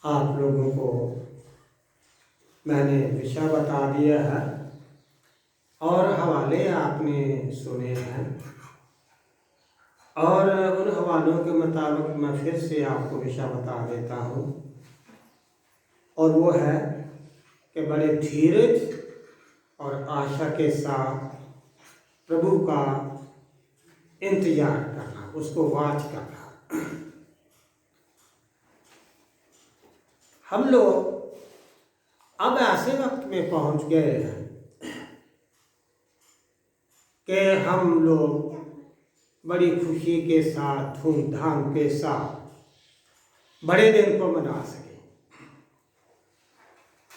आप लोगों को मैंने विषय बता दिया है और हवाले आपने सुने हैं, और उन हवालों के मुताबिक मैं फिर से आपको विषय बता देता हूँ, और वो है कि बड़े धीरज और आशा के साथ प्रभु का इंतजार करना, उसको वाच करना। हम लोग अब ऐसे वक्त में पहुंच गए हैं कि हम लोग बड़ी खुशी के साथ, धूमधाम के साथ बड़े दिन को मना सकें,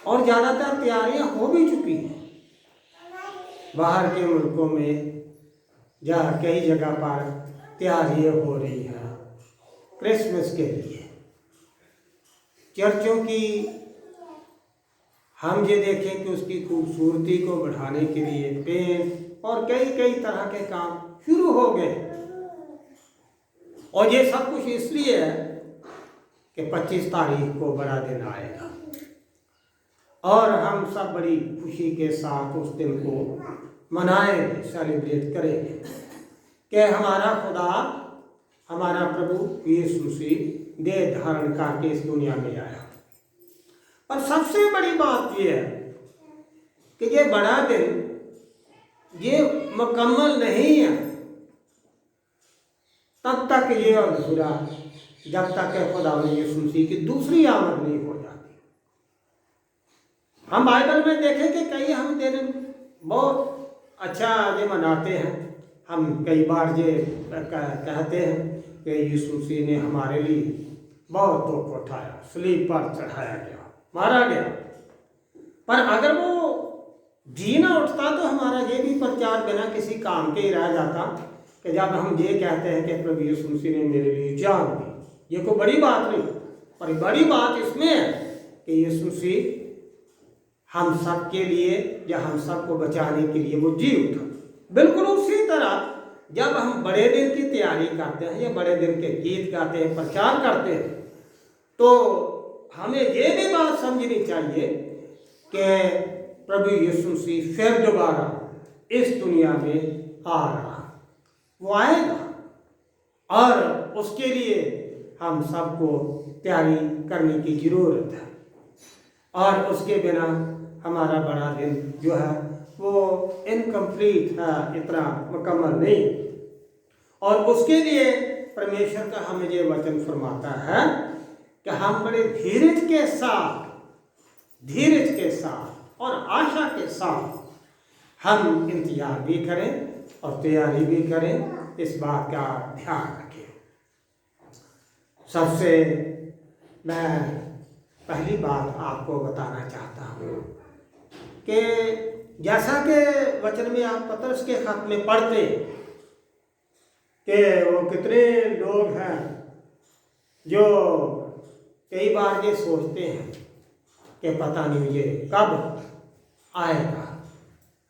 और ज़्यादातर तैयारियां हो भी चुकी हैं। बाहर के मुल्कों में जहाँ कई जगह पर तैयारियां हो रही हैं क्रिसमस के लिए। चर्चों की हम ये देखें कि उसकी खूबसूरती को बढ़ाने के लिए पेंट और कई तरह के काम शुरू हो गए, और ये सब कुछ इसलिए है कि 25 तारीख को बड़ा दिन आएगा और हम सब बड़ी खुशी के साथ उस दिन को मनाएंगे, सेलिब्रेट करेंगे कि हमारा खुदा, हमारा प्रभु यीशु मसीह देह धारण करके इस दुनिया में आया। और सबसे बड़ी बात यह है कि ये बड़ा दिन ये मुकम्मल नहीं है तब तक ये अधूरा, जब तक खुदा यीशु मसीह की दूसरी आमद नहीं हो जाती। हम बाइबल में देखें कि कई हम दिन बहुत अच्छा ये मनाते हैं। हम कई बार ये कहते हैं कि यीशु मसीह ने हमारे लिए बहुत दुख उठाया, सलीब पर चढ़ाया गया, मारा गया। पर अगर वो जी ना उठता तो हमारा ये भी प्रचार बिना किसी काम के ही रह जाता कि जब हम ये कहते हैं कि प्रभु यीशु मसीह ने मेरे लिए जान दी। ये कोई बड़ी बात नहीं, पर बड़ी बात इसमें है कि यीशु मसीह हम सब के लिए या हम सबको बचाने के लिए वो जी उठा। बिल्कुल उसी तरह जब हम बड़े दिन की तैयारी करते हैं या बड़े दिन के गीत गाते हैं, प्रचार करते हैं, तो हमें ये भी बात समझनी चाहिए कि प्रभु यीशु मसीह फिर दोबारा इस दुनिया में आ रहा, वो आएगा, और उसके लिए हम सबको तैयारी करने की ज़रूरत है। और उसके बिना हमारा बड़ा दिन जो है वो इनकम्प्लीट है, इतना मुकम्मल नहीं। और उसके लिए परमेश्वर का हमें ये वचन फरमाता है कि हम बड़े धीरज के साथ और आशा के साथ हम इंतजार भी करें और तैयारी भी करें। इस बात का ध्यान रखें। सबसे मैं पहली बात आपको बताना चाहता हूँ कि जैसा कि वचन में आप पतरस के खत में पढ़ते कि वो कितने लोग हैं जो कई बार ये सोचते हैं कि पता नहीं ये कब आएगा,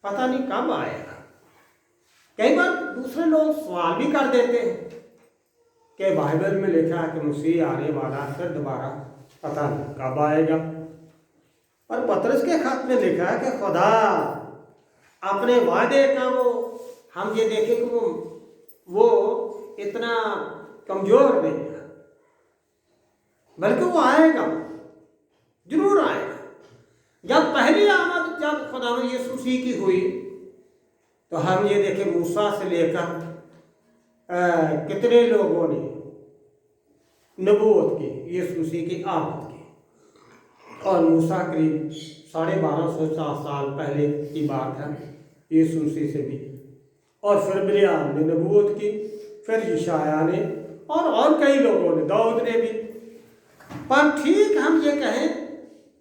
पता नहीं कब आएगा। कई बार दूसरे लोग सवाल भी कर देते हैं कि बाइबल में लिखा है कि मसीह आने वाला, फिर दोबारा पता नहीं कब आएगा। और पतरस के खत में लिखा है कि खुदा अपने वादे का हम ये देखें कि वो इतना कमजोर नहीं है, बल्कि वो आएगा, जरूर आएगा। जब पहली आमद जब खुदा यीशु मसीह की हुई तो हम ये देखें मूसा से लेकर कितने लोगों ने नबूवत की यीशु मसीह की आमद की। और मूसा करीब 1250 साल पहले की बात है यीशु मसीह से भी। और फिर बिलियाम ने नबूवत की, फिर यशायाह ने और कई लोगों ने, दाऊद ने भी। पर ठीक हम ये कहें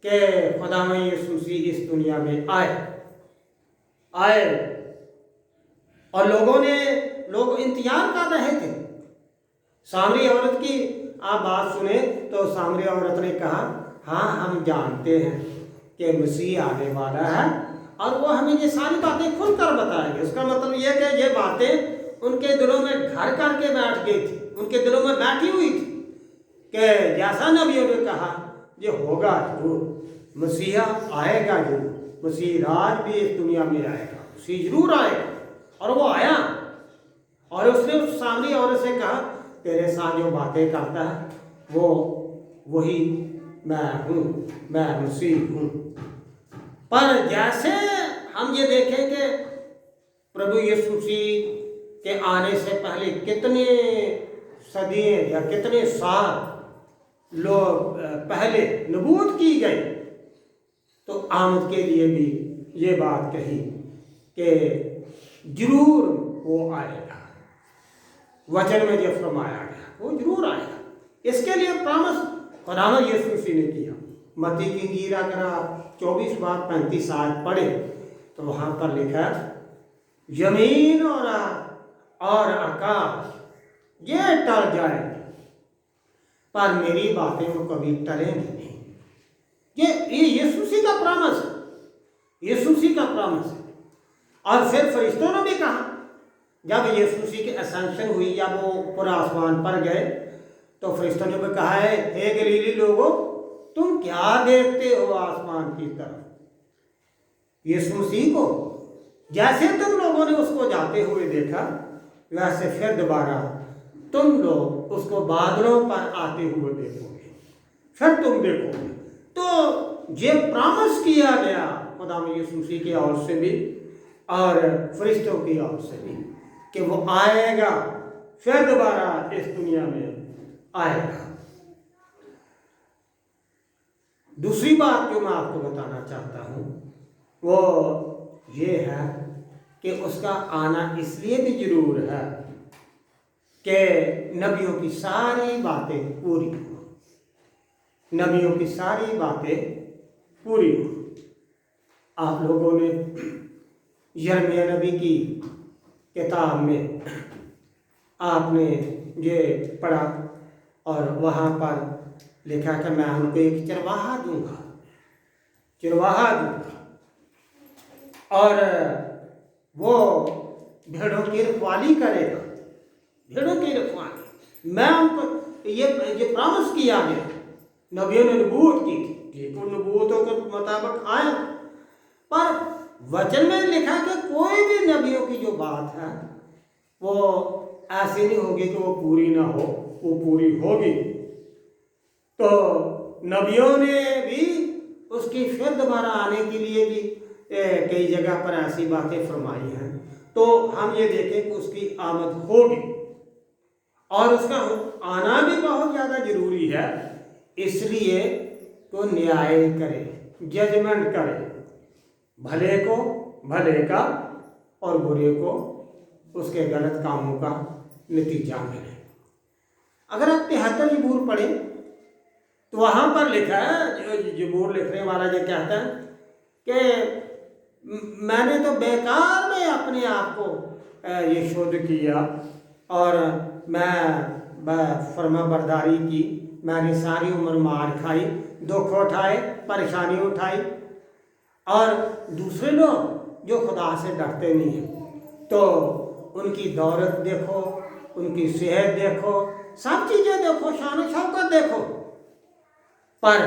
कि खुदा यीशु मसीह इस दुनिया में आए और लोग इंतजार कर रहे थे। सामरी औरत की आप बात सुने तो सामरी औरत ने कहा, हाँ हम जानते हैं कि मसीह आने वाला है और वो हमें ये सारी बातें खुलकर बताएंगे। उसका मतलब ये कि ये बातें उनके दिलों में घर करके बैठ गई थी, उनके दिलों में बैठी हुई थी कि जैसा नबियों ने कहा ये होगा जरूर, मसीहा आएगा जरूर, मसीह राज भी इस दुनिया में आएगा, मसीह जरूर आएगा। और वो आया और उसने उस सामरी औरत से कहा, तेरे साथ जो बातें करता है वो वही मैं हूँ, मैं मसीह हूँ। पर जैसे हम ये देखें कि प्रभु यीशु मसीह के आने से पहले कितने सदियों या कितने साल लोग पहले नबूवत की गई, तो आमद के लिए भी ये बात कही कि जरूर वो आएगा। वचन में जो फरमाया गया वो जरूर आएगा। इसके लिए प्रॉमिस खुदावंद यीशु मसीह ने किया। मत्ती की इंजील अगर आप 24:35 पढ़े तो वहाँ पर लिखा है, जमीन और आकाश ये टल जाएंगे पर मेरी बातें तो कभी टलेंगी नहीं। ये यीशु मसीह का प्रॉमिस है, यीशु मसीह का प्रॉमिस है। और फिर फरिश्तों ने भी कहा, जब यीशु मसीह की असेंशन हुई या वो ऊपर आसमान पर गए, तो फरिश्तों ने भी कहा है, हे गलीली लोगों, तुम क्या देखते हो आसमान की तरफ? यीशु मसीह को जैसे तुम लोगों ने उसको जाते हुए देखा, वैसे फिर दोबारा तुम लोग उसको बादलों पर आते हुए देखोगे, फिर तुम देखोगे। तो ये प्रॉमिस किया गया खुदावंद यीशु मसीह की ओर से भी और फरिश्तों की ओर से भी कि वो आएगा, फिर दोबारा इस दुनिया में आएगा। दूसरी बात जो मैं आपको बताना चाहता हूँ वो ये है कि उसका आना इसलिए भी जरूर है कि नबियों की सारी बातें पूरी हो, नबियों की सारी बातें पूरी हो। आप लोगों ने यिर्मयाह नबी की किताब में आपने ये पढ़ा और वहाँ पर लिखा कि मैं उनको एक चरवाहा दूंगा, चरवाहा दूंगा और वो भेड़ों की रखवाली करेगा, भेड़ों की रखवाली। मैं उनको ये प्रॉमिस किया गया, नबियों ने नबूवत की थी, ठीक उन नबूवतों के मुताबिक आया। पर वचन में लिखा कि कोई भी नबियों की जो बात है वो ऐसी नहीं होगी कि वो पूरी ना हो, वो पूरी होगी। तो नबियों ने भी उसकी फिर दोबारा आने के लिए भी कई जगह पर ऐसी बातें फरमाई हैं। तो हम ये देखें कि उसकी आमद होगी और उसका आना भी बहुत ज़्यादा जरूरी है, इसलिए तो न्याय करे, जजमेंट करे, भले को भले का और बुरे को उसके गलत कामों का नतीजा मिले। अगर आप 73 ज़बूर पढ़ें तो वहाँ पर लिखा है, ज़बूर लिखने वाला ये कहता है कि मैंने तो बेकार में अपने आप को ये शुद्ध किया और मैं फर्मा बरदारी की, मैंने सारी उम्र मार खाई, दुख उठाए, परेशानी उठाई। और दूसरे लोग जो खुदा से डरते नहीं हैं तो उनकी दौलत देखो, उनकी सेहत देखो, सब चीज़ें देखो, शान शौकत देखो, पर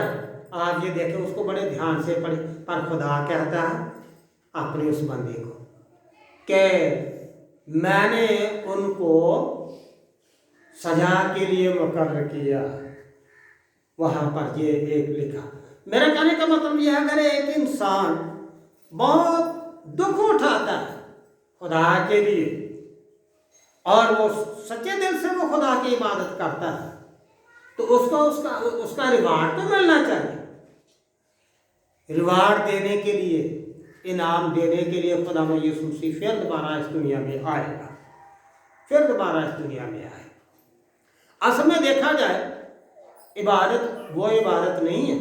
आप ये देखें उसको बड़े ध्यान से पढ़े। पर खुदा कहता है अपने उस बंदे को कि मैंने उनको सजा के लिए मुकर्रर किया। वहाँ पर ये एक लिखा। मेरा कहने का मतलब यह है, अगर एक इंसान बहुत दुख उठाता है खुदा के लिए और वो सच्चे दिल से वो खुदा की इबादत करता है तो उसका रिवार्ड तो मिलना चाहिए। रिवार्ड देने के लिए, इनाम देने के लिए खुदावंद यीशु मसीह फिर दोबारा इस दुनिया में आएगा, फिर दोबारा इस दुनिया में आएगा। असल में देखा जाए इबादत वो इबादत नहीं है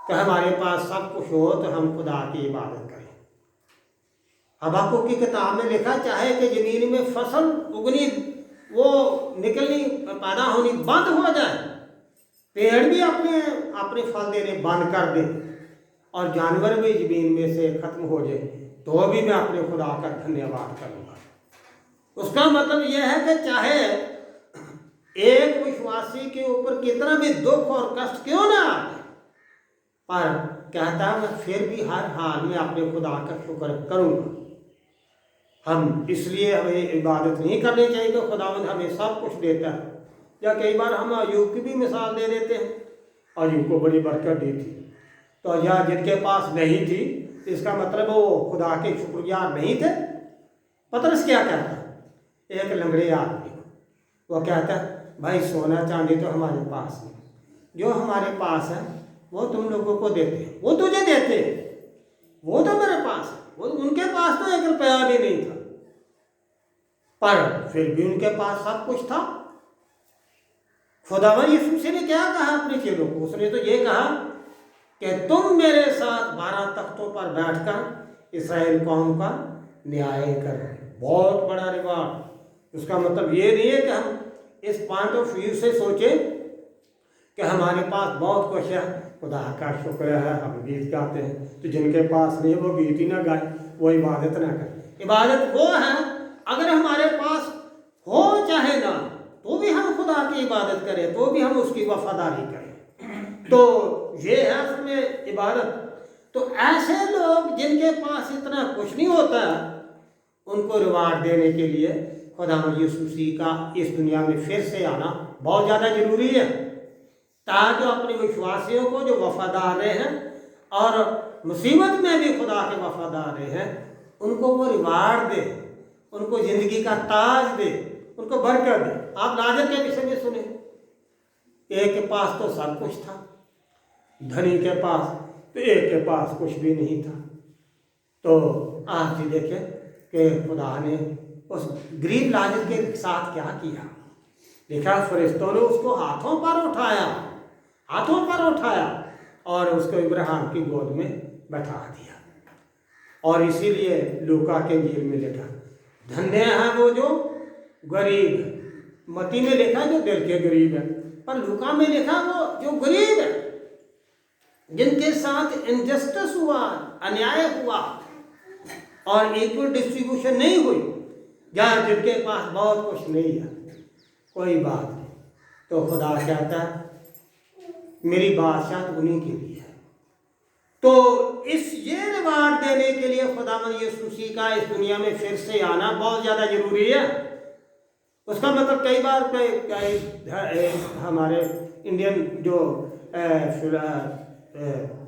कि हमारे पास सब कुछ हो तो हम खुदा की इबादत करें। हबाकुक की किताब में लिखा, चाहे कि ज़मीन में फसल उगनी, वो निकलनी, पैदा होनी बंद हो जाए, पेड़ भी अपने फल देने बंद कर दे और जानवर भी ज़मीन में से ख़त्म हो जाए, तो भी मैं अपने खुदा का धन्यवाद करूँगा। उसका मतलब यह है कि चाहे एक विश्वासी के ऊपर कितना भी दुख और कष्ट क्यों ना आए, पर कहता है मैं फिर भी हर हाल में अपने खुदा का शुक्र करूँगा। हम इसलिए हमें इबादत नहीं करनी चाहिए कि खुदावंद हमें सब कुछ देता है। या कई बार हम अय्यूब की भी मिसाल दे देते हैं, अय्यूब को बड़ी बरकत दी थी, तो या जिनके पास नहीं थी इसका मतलब वो खुदा के शुक्रगुजार नहीं थे। पतरस क्या कहता, एक लंगड़े आदमी को वो कहता भाई सोना चांदी तो हमारे पास नहीं, जो हमारे पास है वो तुम लोगों को देते हैं, वो तुझे देते, वो तो मेरे पास है, वो उनके पास तो 1 रुपया भी नहीं था, पर फिर भी उनके पास सब कुछ था। खुदावन यीशु मसीह ने क्या कहा अपने चेलों को, उसने तो ये कहा कि तुम मेरे साथ 12 तख्तों पर बैठकर इस्राएल कौम का न्याय करो। बहुत बड़ा रिवार्ड। उसका मतलब ये नहीं है कि हम इस पॉइंट ऑफ व्यू से सोचें कि हमारे पास बहुत कुछ है, खुदा का शुक्र है, हम गीत गाते हैं, तो जिनके पास नहीं वो गीत ही ना गाए, वो इबादत ना करें। इबादत वो है अगर हमारे पास हो चाहे ना, तो भी हम खुदा की इबादत करें, तो भी हम उसकी वफादारी करें, तो ये है उसमें इबादत। तो ऐसे लोग जिनके पास इतना कुछ नहीं होता, उनको रिवार्ड देने के लिए खुदा यीशु मसीह का इस दुनिया में फिर से आना बहुत ज़्यादा जरूरी है, ताकि अपने विश्वासियों को जो वफादार रहे हैं और मुसीबत में भी खुदा के वफादार रहे हैं, उनको वो रिवार्ड दे, उनको ज़िंदगी का ताज दे, उनको बरकत दे। आप लाजर के विषय में सुने, एक के पास तो सब कुछ था, धनी के पास तो एक के पास कुछ भी नहीं था। तो आप जी देखें कि खुदा ने उस गरीब लाजर के साथ क्या किया। देखा फरिश्तों ने उसको हाथों पर उठाया और उसको इब्राहिम की गोद में बैठा दिया। और इसीलिए लूका के इंजील में लिखा, धन्य है वो जो गरीब है। मती में लिखा जो दिल के गरीब है, पर लूका में लिखा वो जो गरीब है, जिनके साथ इनजस्टिस हुआ, अन्याय हुआ और इक्वल डिस्ट्रीब्यूशन नहीं हुई, या जिनके पास बहुत कुछ नहीं है, कोई बात नहीं। तो खुदा कहता है मेरी बादशाह उन्हीं के लिए है। तो ये रिवार्ड देने के लिए खुदावंद यीशु मसीह का इस दुनिया में फिर से आना बहुत ज़्यादा जरूरी है। उसका मतलब कई बार हमारे इंडियन जो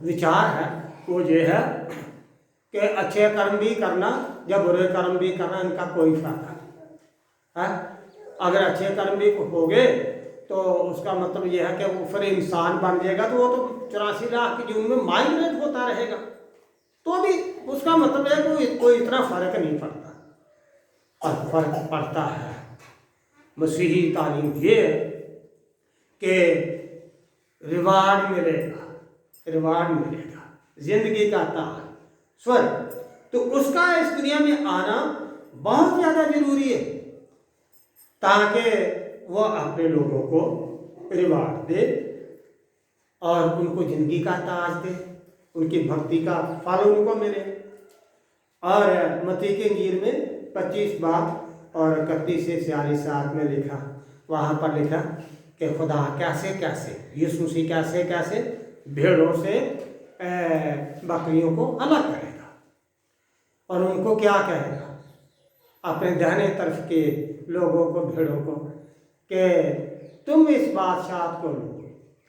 विचार है वो ये है कि अच्छे कर्म भी करना या बुरे कर्म भी करना इनका कोई फायदा नहीं है। अगर अच्छे कर्म भी हो गए तो उसका मतलब यह है कि वो फिर इंसान बन जाएगा, तो वो तो 84 लाख की जीवन में माइग्रेट होता रहेगा, तो भी उसका मतलब है कि कोई इतना फर्क नहीं पड़ता। और फर्क पड़ता है। मसीही तालीम ये है कि रिवार्ड मिलेगा, जिंदगी का ताज, स्वर्ग। तो उसका इस दुनिया में आना बहुत ज़्यादा जरूरी है, ताकि वो अपने लोगों को रिवार्ड दे और उनको जिंदगी का ताज दे, उनकी भक्ति का फल उनको मिले। और मत्ती के इंजील में 25 बाब और 31 से 46 में लिखा, वहाँ पर लिखा कि खुदा कैसे यीशु मसीह कैसे भेड़ों से बकरियों को अलग करेगा और उनको क्या कहेगा अपने दाहिने तरफ के लोगों को, भेड़ों को, कि तुम इस बादशाह को लो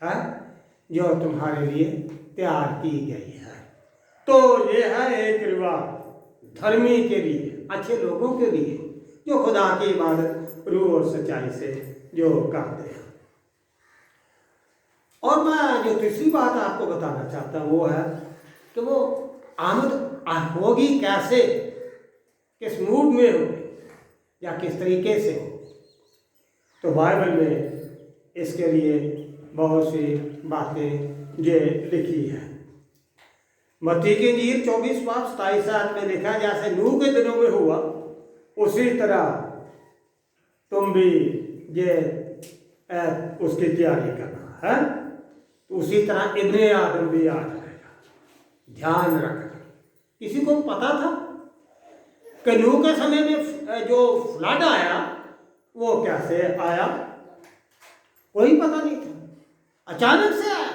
है जो तुम्हारे लिए तैयार की गई है। तो ये है एक रिवाज धर्मी के लिए, अच्छे लोगों के लिए जो खुदा की इबादत रूह और सच्चाई से जो करते हैं। और मैं जो तीसरी बात आपको बताना चाहता हूँ वो है कि वो आमद होगी कैसे, किस मूड में हो या किस तरीके से हो। तो बाइबल में इसके लिए बहुत सी बातें ये लिखी है। मत्ती की इंजील 24 बाब 27 में लिखा, जैसे नूह के दिनों में हुआ उसी तरह तुम भी ये उसकी तैयारी करना है, तो उसी तरह इब्ने आदम भी आ जाएगा। ध्यान रखना। किसी को पता था कि नूह के समय में जो फ्लड आया वो कैसे आया? कोई पता नहीं था, अचानक से आया।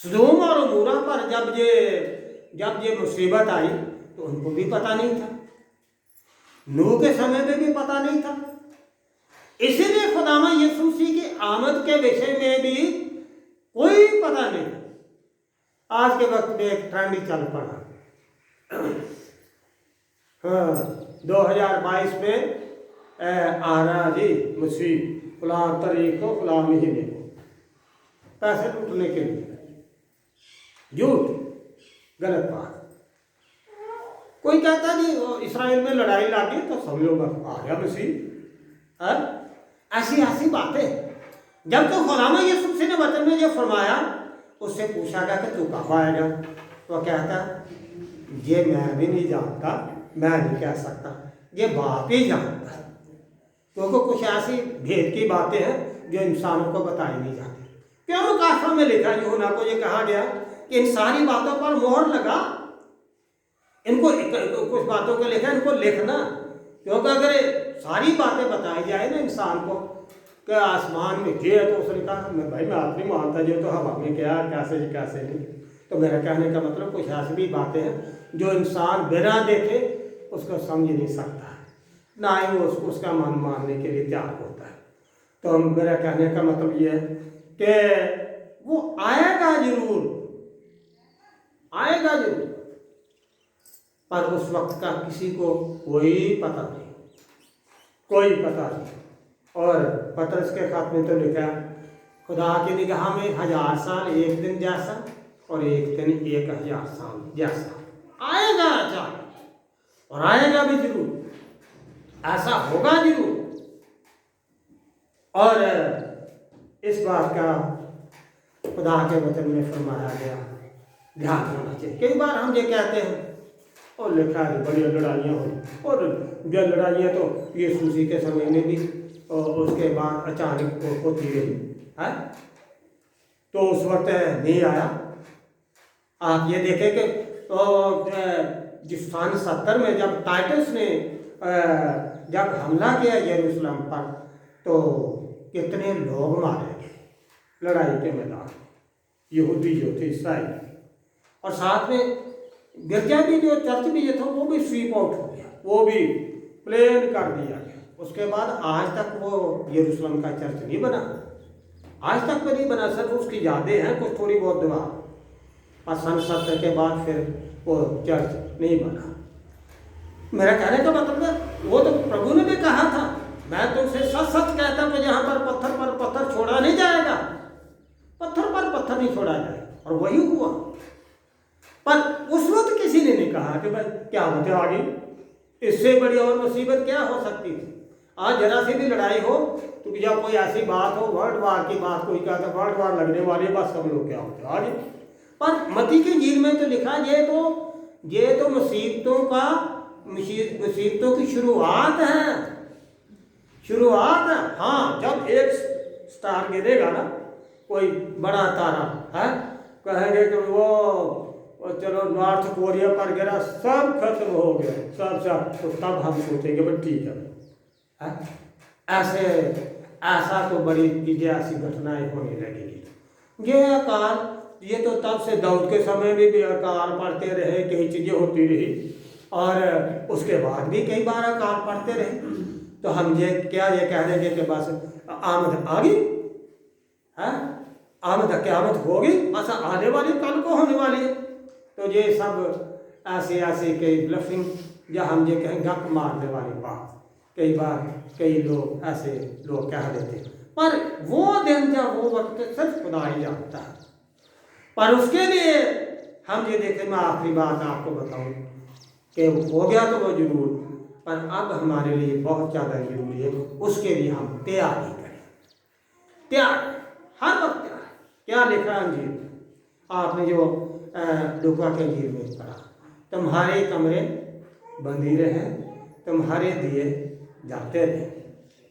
सदोम और अमोरा पर जब ये मुसीबत आई तो उनको भी पता नहीं था, नूह के समय में भी पता नहीं था। इसीलिए खुदामा यीशु मसीह की आमद के विषय में भी कोई पता नहीं। आज के वक्त में एक ट्रेंड चल पड़ा, हाँ 2022 में आ रहा जी मसीह फलां तारीख को फलां महीने को, पैसे लूटने के लिए, झूठ, गलत बात। कोई कहता जी इसराइल में लड़ाई लगी तो सब लोग आ गया मसीह। ऐसी ऐसी बातें। जब तो खुदामा यीशु मसीह ने वचन में ये फरमाया, उससे पूछा गया कि तू कब आएगा, तो कहता ये मैं भी नहीं जानता, मैं नहीं कह सकता, ये बाप ही जानता है। क्योंकि कुछ ऐसी भेद की बातें हैं जो इंसानों को बताई नहीं जाती। क्यों काशा में लिखा यूहन्ना को ये कहा गया कि इन सारी बातों पर मोहर लगा, इनको कुछ बातों को लिखा, इनको लिखना। क्योंकि अगर सारी बातें बताई जाए ना इंसान को कि आसमान में ये है, तो उसने कहा मैं आप नहीं मानता, जो तो हवा में क्या कैसे नहीं। तो मेरा कहने का मतलब कुछ ऐसी भी बातें हैं जो इंसान बिना देखे उसको समझ नहीं सकता है, ना ही वो उसका मन मानने के लिए तैयार होता है। तो मेरा कहने का मतलब ये है कि वो आएगा जरूर, पर उस वक्त का किसी को कोई पता नहीं, कोई पता नहीं। और पतरस के खत में तो लिखा, खुदा की निगाह में 1000 साल एक दिन जैसा और एक दिन 1000 साल जैसा। आएगा अचानक और आएगा भी जरूर, ऐसा होगा जरूर। और इस बात का खुदा के वचन में फरमाया गया, ध्यान होना चाहिए। कई बार हम ये कहते हैं और लिखा है बड़ी लड़ाइयाँ हुई, और जो लड़ाइयाँ तो यीशु मसीह के समय में भी और उसके बाद अचानक होती रही है, तो उस वक्त नहीं आया। आप ये देखें कि तो सन 70 में जब टाइटस ने जब हमला किया यरूशलेम पर, तो कितने लोग मारे गए लड़ाई के मैदान, यहूदी जो थे ईसाई। और साथ में गिरजा भी जो चर्च भी जो था वो भी स्वीप आउट हो गया, वो भी प्लेन कर दिया गया। उसके बाद आज तक वो यरूशलेम का चर्च नहीं बना, आज तक भी नहीं बना। सिर्फ उसकी यादें हैं कुछ थोड़ी बहुत दुआ, और सन 70 के बाद फिर वो चर्च नहीं बना। मेरा कहने का मतलब है वो तो प्रभु ने भी कहा था, मैं तुमसे सच सच कहता हूँ कि जहाँ पर पत्थर छोड़ा नहीं जाएगा, पत्थर पर पत्थर नहीं छोड़ा जाएगा। और वही हुआ। पर उस वक्त किसी ने नहीं कहा कि भाई क्या होते आगे, इससे बड़ी और मुसीबत क्या हो सकती थी। आज जरा सी भी लड़ाई हो तो जब कोई ऐसी बात हो, वर्ल्ड वार की बात, कोई कहता वर्ल्ड वार लगने वाली, बस सब लोग क्या होते आगे। पर मत्ती की इंजील में तो लिखा ये तो मुसीबतों की शुरुआत है। हाँ, जब एक स्टार गिरेगा ना, कोई बड़ा तारा है, कहेंगे कि वो चलो नॉर्थ कोरिया पर गिरा, सब खत्म हो गया, सब तो तब हम सोचेंगे भाई ठीक है। ऐसा तो बड़ी चीजें, ऐसी घटनाएं होने लगेगी। ये अकाल, ये तो तब से दाऊद के समय में भी अकाल पड़ते रहे, कई चीजें होती रही, और उसके बाद भी कई बार अकाल पड़ते रहे। तो हम ये कह देंगे कि बस आमद आ गई है, आमद क़यामत होगी, बस आने वाली कल को होने वाली है। तो ये सब ऐसे कई ब्लफिंग, या हम ये कहें गप मारने वाली बात, कई बार कई लोग ऐसे लोग कह देते हैं। पर वो दिन जब वो वक्त सिर्फ खुदा ही जानता है। पर उसके लिए हम ये देखें, मैं आखिरी बात आपको बताऊं कि हो गया तो वो जरूर, पर अब हमारे लिए बहुत ज़्यादा जरूरी है उसके लिए हम तैयारी करें। तैयार हर वक्त तैयार। क्या लिखा है अंजीर, आपने जो लूका के अंजीर में पढ़ा, तुम्हारे कमरे बंदी रहे, तुम्हारे दिए जाते रहे,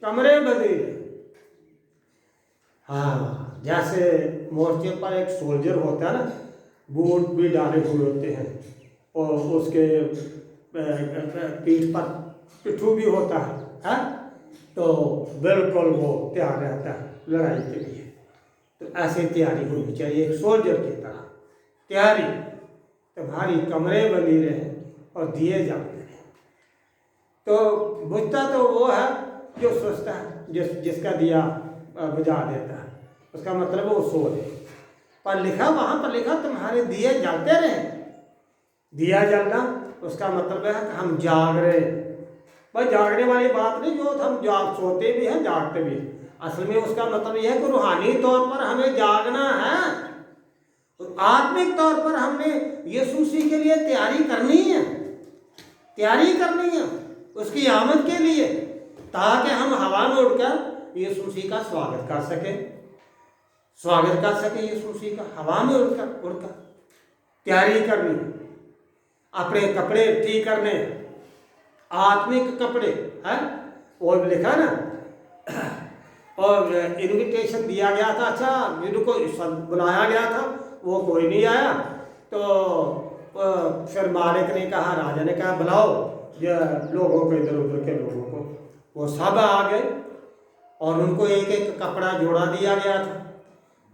कमरे बंदी रहे। हाँ, जैसे मोर्चे पर एक सोल्जर होता है ना, बूट भी डाले हुए होते हैं, और उसके पीठ पर पिट्ठू भी होता है, तो बिल्कुल वो तैयार रहता है लड़ाई के लिए। तो ऐसी तैयारी होनी चाहिए एक सोल्जर की तरह। तैयारी तुम्हारी कमरे बनी रहे और दिए जाते रहे। तो बुझता तो वो है जो सोचता है, जिसका दिया बुझा देता है, उसका मतलब वो सो है। पर लिखा वहाँ पर लिखा तुम्हारे दिए जलते रहे। दिया जलना उसका मतलब है कि हम जाग रहे। भाई जागने वाली बात नहीं, जो हम सोते भी हैं जागते भी हैं। असल में उसका मतलब यह है कि रूहानी तौर पर हमें जागना है, तो आत्मिक तौर पर हमने यीशु मसीह के लिए तैयारी करनी है, तैयारी करनी है उसकी आमद के लिए, ताकि हम हवा में उड़कर यीशु मसीह का स्वागत कर सकें, स्वागत कर सकें यीशु मसीह का हवा में उड़कर तैयारी करनी, अपने कपड़े ठीक करने, आत्मिक कपड़े हैं। और लिखा ना, और इनविटेशन दिया गया था। अच्छा, जिनको बुलाया गया था वो कोई नहीं आया, तो फिर मालिक ने कहा, राजा ने कहा बुलाओ लोगों को, इधर उधर के लोगों को। वो सब आ गए और उनको एक एक कपड़ा जोड़ा दिया गया था।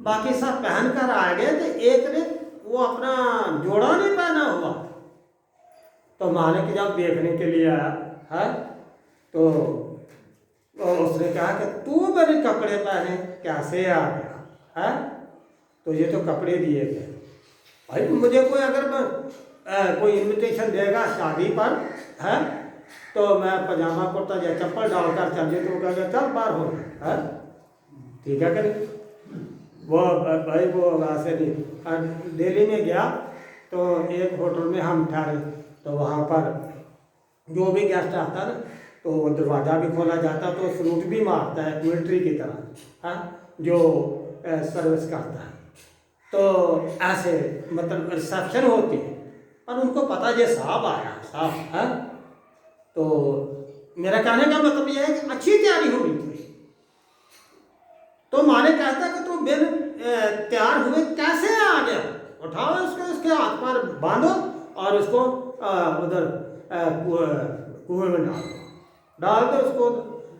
बाकी सब पहन कर आ गए थे, एक ने वो अपना जोड़ा नहीं पहना हुआ। तो मालिक जब देखने के लिए आया है तो उसने कहा कि तू मेरे कपड़े पहने कैसे आ गया है? तो ये तो कपड़े दिए गए। भाई मुझे कोई अगर कोई इनविटेशन देगा शादी पर है तो मैं पजामा कुर्ता या चप्पल डालकर चल जाए, तो कहेगा चल बाहर हो है, ठीक है करें। वो भाई वो वैसे नहीं। दिल्ली में गया तो एक होटल में हम ठहरे, तो वहाँ पर जो भी गेस्ट आता है तो दरवाज़ा भी खोला जाता, तो सलूट भी मारता है मिलिट्री की तरह है, जो सर्विस करता है। तो ऐसे मतलब रिसेप्शन होती है, और उनको पता ये साहब आया साहब है। तो मेरा कहने का मतलब यह है कि अच्छी तैयारी होनी चाहिए। तो मालिक कहता है कि तू बिन तैयार हुए कैसे आ गया? उठाओ इसको, इसके हाथ पर बांधो और उसको उधर कुएं में डाल दो उसको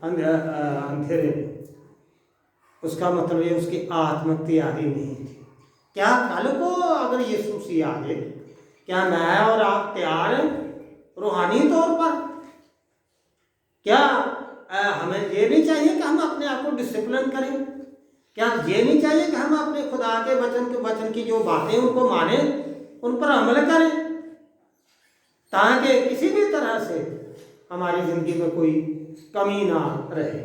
अंधेरे में। उसका मतलब ये उसकी आत्मिक तैयारी नहीं थी। क्या कल को अगर यीशु मसीह आ गए, क्या मैं और आप तैयार हैं रूहानी तौर पर? क्या हमें ये नहीं चाहिए कि हम अपने आप को डिसिप्लिन करें? क्या ये नहीं चाहिए कि हम अपने खुदा के वचन की जो बातें उनको माने, उन पर अमल करें, ताकि किसी भी तरह से हमारी ज़िंदगी में कोई कमी ना रहे?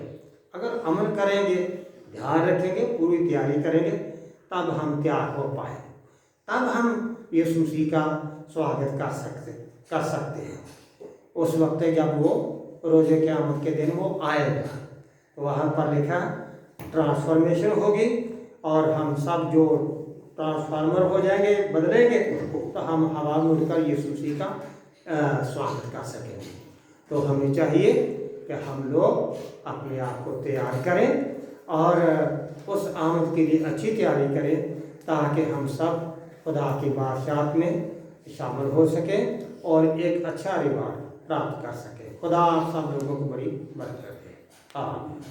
अगर अमल करेंगे, ध्यान रखेंगे, पूरी तैयारी करेंगे, तब हम तैयार हो पाए, तब हम यीशु मसीह का स्वागत कर सकते हैं। उस वक्त जब वो रोज़े क़यामत के दिन वो आएगा, तो वहाँ पर लिखा ट्रांसफॉर्मेशन होगी और हम सब जो ट्रांसफार्मर हो जाएंगे, बदलेंगे, तो हम हवा में उड़कर यीशु मसीह का स्वागत कर सकेंगे। तो हमें चाहिए कि हम लोग अपने आप को तैयार करें और उस आमद के लिए अच्छी तैयारी करें, ताकि हम सब खुदा की बादशाहत में शामिल हो सकें और एक अच्छा रिवार्ड प्राप्त कर सकें। खुदा आप सब लोगों को बड़ी बरकत दे। आमीन।